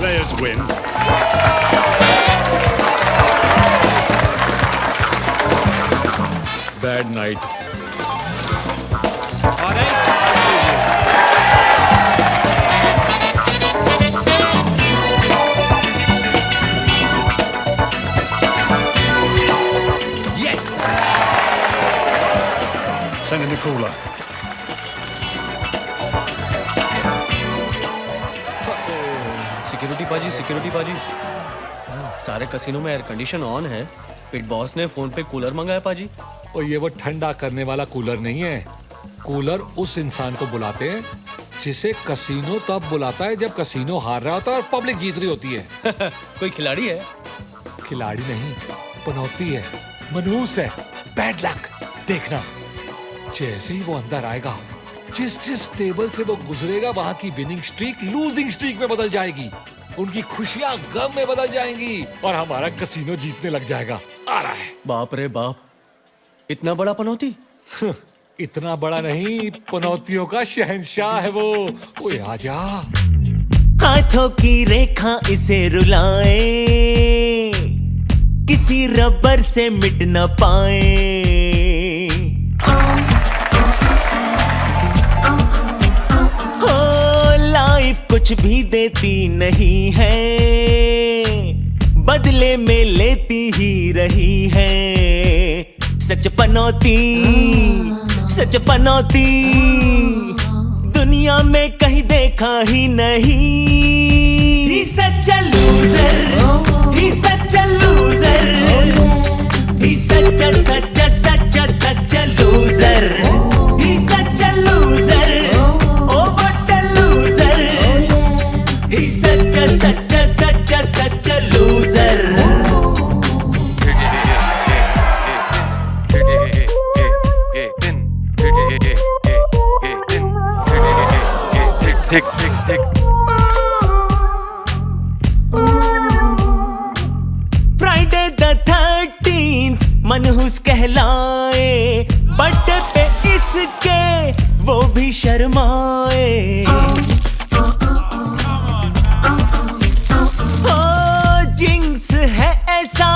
Players win. Bad night. All right. Yes. Send in the cooler. Security पाजी सारे casino में air condition on है। पिट boss ने phone पे कूलर मंगाया पाजी। और ये वो ठंडा करने वाला कूलर नहीं है। कूलर उस इंसान को बुलाते हैं जिसे कसिनो तब बुलाता है जब कसिनो हार रहा होता है और पब्लिक जीत रही होती है। कोई खिलाड़ी है? खिलाड़ी नहीं, पनौती है, मनहूस है, बैड लक। देखना, जैसे ही वो अंदर आएगा, जिस टेबल से वो गुजरेगा वहां की विनिंग स्ट्रीक लूजिंग स्ट्रीक में बदल जाएगी। उनकी खुशियां गम में बदल जाएंगी और हमारा कसिनो जीतने लग जाएगा। आ रहा है। बाप रे बाप, इतना बड़ा पनौती? इतना बड़ा नहीं, पनौतियों का शहंशाह है वो। ओए आजा। हाथों की रेखा इसे रुलाए, किसी रबर से मिट न पाए। कुछ भी देती नहीं है, बदले में लेती ही रही है। सच पनौती, सच पनौती, दुनिया में कहीं देखा ही नहीं। He's such a loser, he's such a loser, he's such a loser, he's such a loser, oh what a loser, he's such a loser. ठीक ठीक ठीक। Friday the 13th मनहूस कहलाए, बर्थडे पे इसके वो भी शर्माए। जिंक्स है ऐसा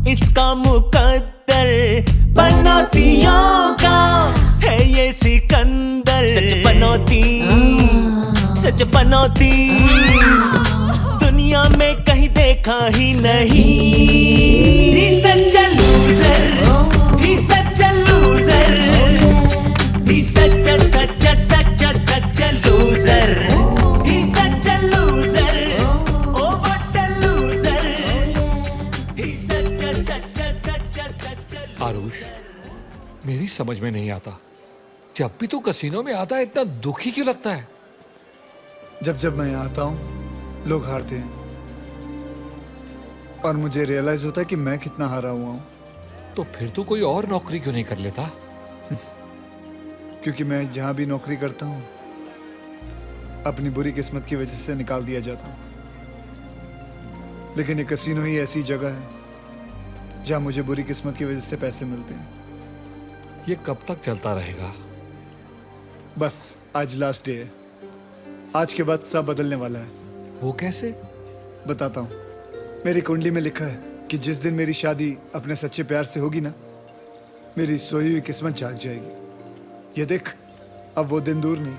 इसका मुकद्दर, पनौतियों का है ये सिकंदर। सच पनौती, सच पनौती, दुनिया में कहीं देखा ही नहीं। He's such a loser, he's such a loser, he's such a loser, he's such a loser, oh what a loser, he's such a loser. Aarush, मेरी समझ में नहीं आता, जब भी तू कसिनो में आता है इतना दुखी क्यों लगता है? जब मैं यहाँ आता हूँ लोग हारते हैं और मुझे रियलाइज होता है कि मैं कितना हारा हुआ हूँ। तो फिर तू कोई और नौकरी क्यों नहीं कर लेता? क्योंकि मैं जहाँ भी नौकरी करता हूँ अपनी बुरी किस्मत की वजह से निकाल दिया जाता हूँ। लेकिन ये कसिनो ही ऐसी जगह है जहाँ मुझे बुरी किस्मत की वजह से पैसे मिलते हैं। ये कब तक चलता रहेगा? बस आज लास्ट डे है, आज के बाद सब बदलने वाला है। वो कैसे? बताता हूँ। मेरी कुंडली में लिखा है कि जिस दिन मेरी शादी अपने सच्चे प्यार से होगी ना, मेरी सोई हुई किस्मत जाग जाएगी। ये देख, अब वो दिन दूर नहीं।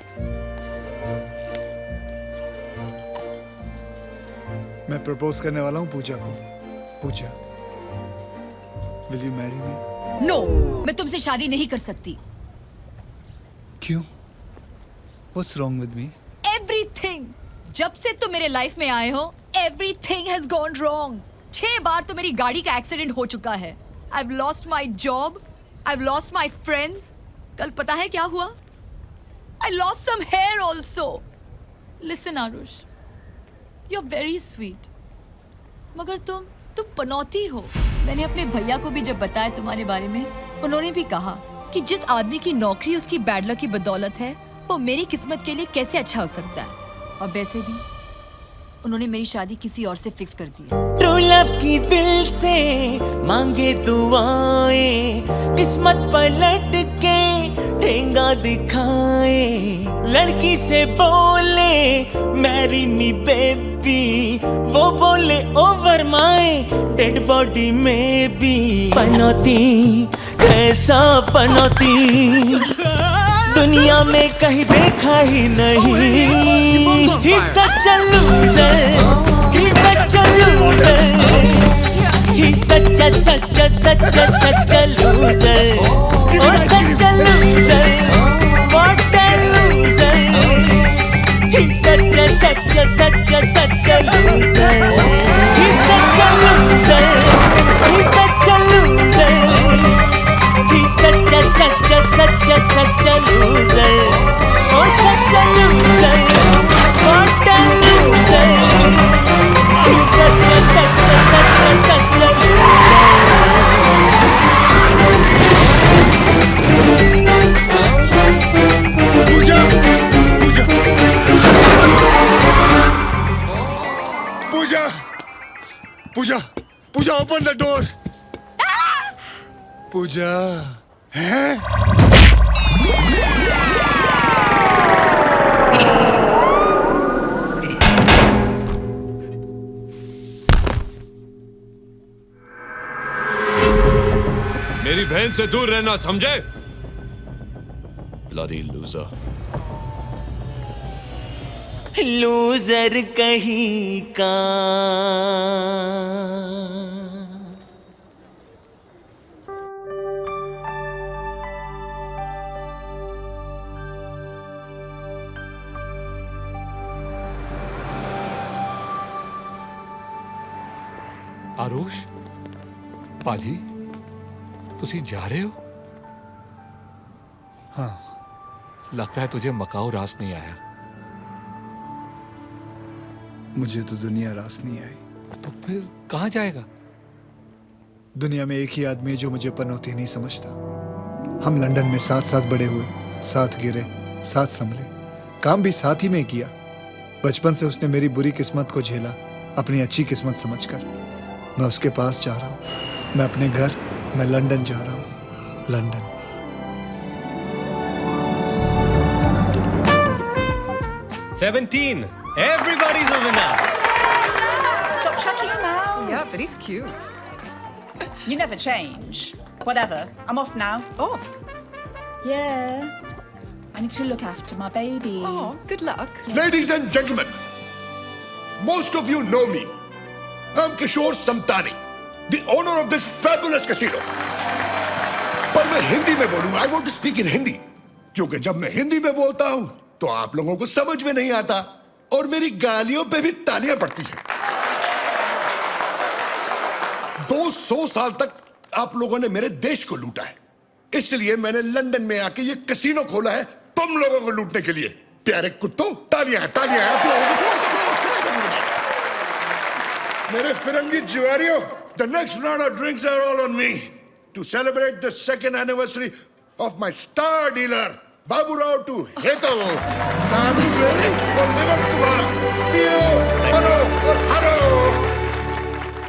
मैं प्रपोज करने वाला हूँ पूजा को। Pooja, will you marry me? No, मैं तुमसे शादी नहीं कर सकती। क्यों? What's wrong with me? Everything. जब से तुम मेरे लाइफ में आए हो, everything has gone wrong. 6 बार तो मेरी गाड़ी का एक्सीडेंट हो चुका है। I've lost my job. I've lost my friends. कल पता है क्या हुआ? I lost some hair also. Listen, Arush. You're very sweet. मगर तुम पनौती हो. मैंने अपने भैया को भी जब बताया तुम्हारे बारे में, उन्होंने भी कहा कि जिस आदमी की नौकरी उसकी बैड लक की बदौलत है, वो मेरी किस्मत के लिए कैसे अच्छा हो सकता है. और वैसे भी उन्होंने मेरी शादी किसी और से फिक्स कर दी. ट्रू लव की दिल से मांगे दुआएं, किस्मत पलट के ठेंगा दिखाए, लड़की से बोले मैरी मी बेबी, वो बोले ओवर माय डेड बॉडी में भी. पनौती कैसा पनौती दुनिया में कहीं देखा ही नहीं. He's such a loser. He's such a loser. He's such a loser. Oh, such a loser. What a loser. He's such a loser. He's such a loser. He's such a loser. He's such a loser. Oh, such a loser. What a loser. He's such a Pooja Pooja Pooja Pooja Pooja open the door. Pooja है. मेरी बहन से दूर रहना, समझे? Bloody loser. Loser कहीं का. आरुष, पाजी, तुसी जा रहे हो? हाँ. लगता है तुझे मकाऊ रास नहीं आया. मुझे तो दुनिया रास नहीं आई. तो फिर कहाँ जाएगा? दुनिया में एक ही आदमी है जो मुझे पनौती नहीं समझता. हम लंदन में साथ साथ बड़े हुए, साथ गिरे, साथ संभले, काम भी साथ ही में किया. बचपन से उसने मेरी बुरी किस्मत को झेला अपनी अच्छी किस्मत समझकर. मैं उसके पास जा रहा हूँ. मैं अपने घर, मैं लंदन जा रहा हूँ. London. Everybody's a winner. Stop chucking him out. Yeah, but he's cute. You never change. Whatever. I'm off now. Off. Yeah. I need to look after my baby. Oh, good luck. Ladies and gentlemen, most of you know me. I'm Kishore Samtani, the owner of this fabulous casino. पर मैं हिंदी में बोलूंगा. I want to speak in Hindi. क्योंकि जब मैं हिंदी में बोलता हूं तो आप लोगों को समझ में नहीं आता और मेरी गालियों पे भी तालियां पड़ती हैं. 200 साल तक आप लोगों ने मेरे देश को लूटा है, इसलिए मैंने लंदन में आके ये कैसीनो खोला है तुम लोगों को लूटने के लिए. प्यारे कुत्तों, तालियां हैं, तालियां हैं. मेरे फिरंगी जुआरियों, the next round of drinks are all on me to celebrate the second anniversary of my star dealer Babu Rao to Hetal.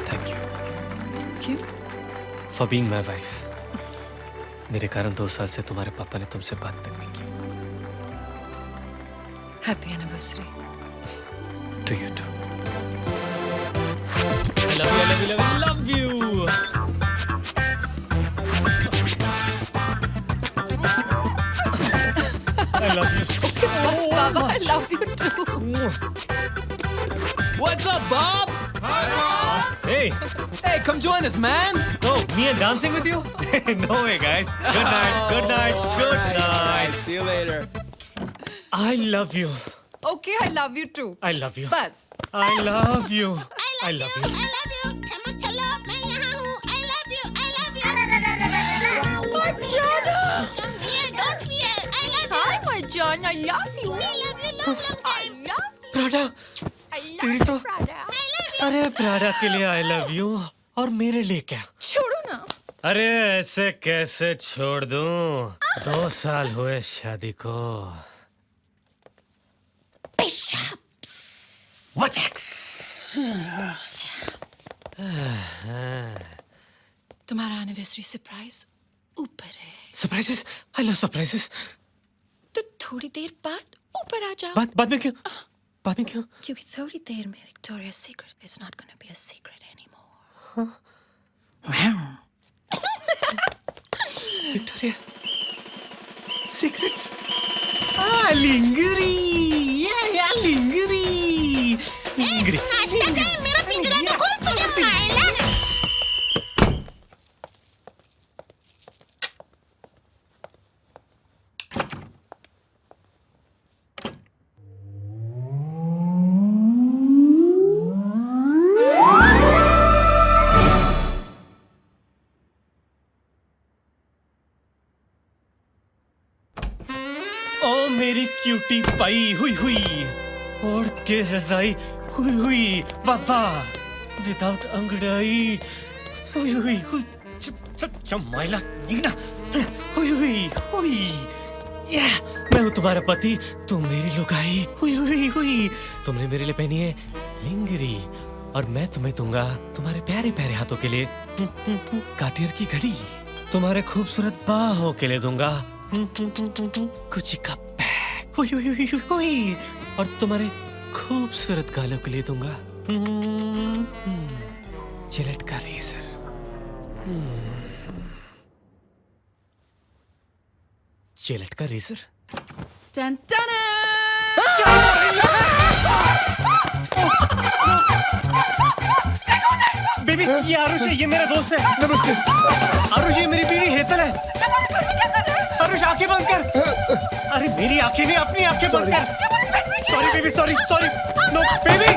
Thank you for being my wife. मेरे कारण 2 साल से तुम्हारे पापा ने तुमसे बात तक नहीं की. Happy anniversary. To you too. I love you, I love you, I love you. I love you so Bas, Baba, I love you too. What's up, Bob? Hi, Bob. Hey, come join us, man. Oh, me and dancing with you? No way, guys. Good night, good night, good night. See you later. I love you. Okay, I love you too. I love you. Bas. I love you. I love you. I love you. चमक चलो मैं यहाँ हूँ. I love you. I love you. I love you. I love you. I love you. Prada I love तेरी you, तो Prada. अरे Prada के लिए आई लव यू और मेरे लिए क्या? छोड़ो ना. अरे ऐसे कैसे छोड़ दूं? 2 साल हुए शादी को. Bishops. What ex? तुम्हारा एनिवर्सरी सरप्राइज ऊपर है. सरप्राइजेस? I love surprises. तो थोड़ी देर बाद ऊपर आ जाओ. बाद में क्यों? बाद में क्यों? क्योंकि थोड़ी देर में Victoria secret is not gonna be a secret anymore. Victoria secrets. Lingerie. या लिंगरी. लिंगरी. नाश्ता कर, मेरा पिंजरा तो खोल, तुझे पायला. ओ मेरी क्यूटी पाई हुई हुई ओढ़ के रजाई हुई हुई वाह विदाउट अंगड़ाई हुई हुई हुई चमाइला निगना हुई हुई हुई या मैं हूँ तुम्हारा पति तुम मेरी लुगाई हुई हुई हुई तुमने मेरे लिए पहनी है लिंगरी और मैं तुम्हें दूंगा तुम्हारे प्यारे प्यारे हाथों के लिए कार्टियर की घड़ी तुम्हारे खूबसूरत बाहों के लिए दूंगा गुची का बैग हुई हुई हुई हुई और तुम्हारे खूबसूरत गालों के लिए दूंगा जिलेट का रेजर जिलेट का रेजर टन टन. बेबी ये आरुष है ये मेरा दोस्त है नमस्ते. आरुष ये मेरी बीवी हेतल है आरुष आंखें बंद कर अरे मेरी आंखें नहीं अपनी आंखें बंद कर sorry baby sorry sorry no baby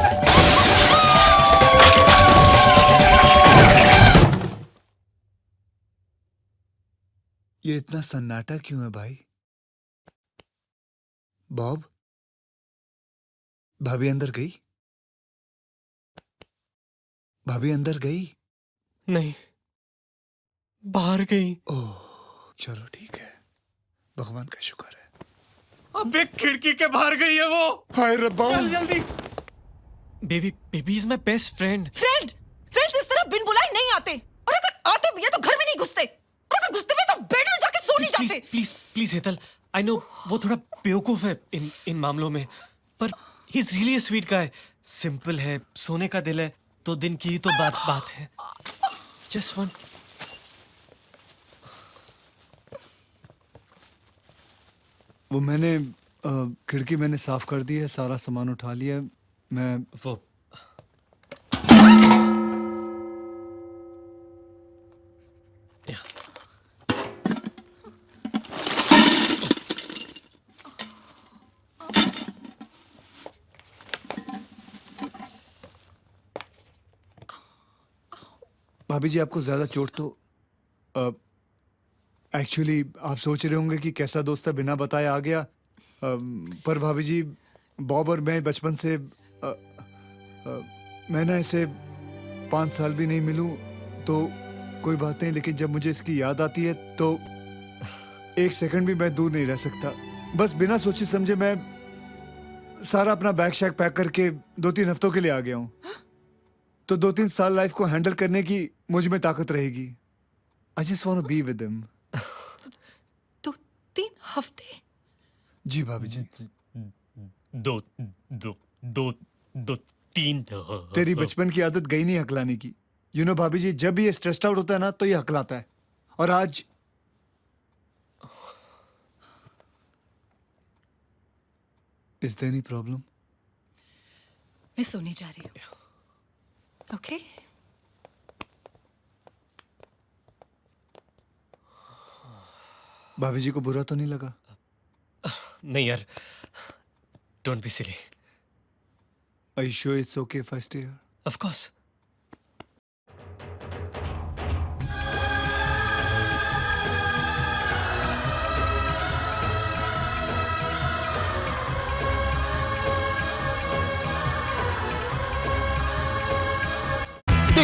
ये इतना सन्नाटा क्यों है भाई? बॉब, भाभी अंदर गई? भाभी अंदर गई? नहीं बाहर गई ओह चलो ठीक है, भगवान का शुक्र है. अबे खिड़की के बाहर गई है वो हाय रब्बा. चल जल्दी baby baby is my best friend friends इस तरह बिन बुलाए नहीं आते और अगर आते भी है तो घर में नहीं घुसते और अगर घुसते भी तो बेड में जाके सो नहीं जाते. Please please Hetal I know वो थोड़ा बेवकूफ है इन मामलों में पर he is really a sweet guy simple है सोने का दिल है 2 दिन की तो बात है जस्ट वन वो मैंने खिड़की मैंने साफ कर दी है, सारा सामान उठा लिया. मैं वो भाभी जी आपको ज्यादा चोट तो एक्चुअली आप सोच रहे होंगे कि कैसा दोस्त है बिना बताए आ गया. पर भाभी जी बॉब और मैं बचपन से मैं ना ऐसे 5 साल भी नहीं मिलूं तो कोई बात नहीं, लेकिन जब मुझे इसकी याद आती है तो 1 सेकंड भी मैं दूर नहीं रह सकता. बस बिना सोचे समझे मैं सारा अपना बैग शैग पैक करके 2-3 हफ्तों के लिए आ गया हूँ. तो 2-3 साल लाइफ को हैंडल करने की मुझ में ताकत रहेगी. I just want to be with him. 2-3 हफ्ते. जी भाभी जी. दो तीन तेरी बचपन की आदत गई नहीं हकलाने की. यू नो भाभी जी, जब भी ये स्ट्रेस्ड आउट होता है ना तो ये हकलाता है. और आज इज देयर एनी प्रॉब्लम? मैं सोने जा रही हूँ. ओके भाभी जी को बुरा तो नहीं लगा? नहीं यार don't be silly Are you sure it's okay if I stay here? Of course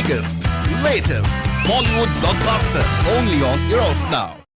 biggest, latest Bollywood blockbuster only on Eros Now.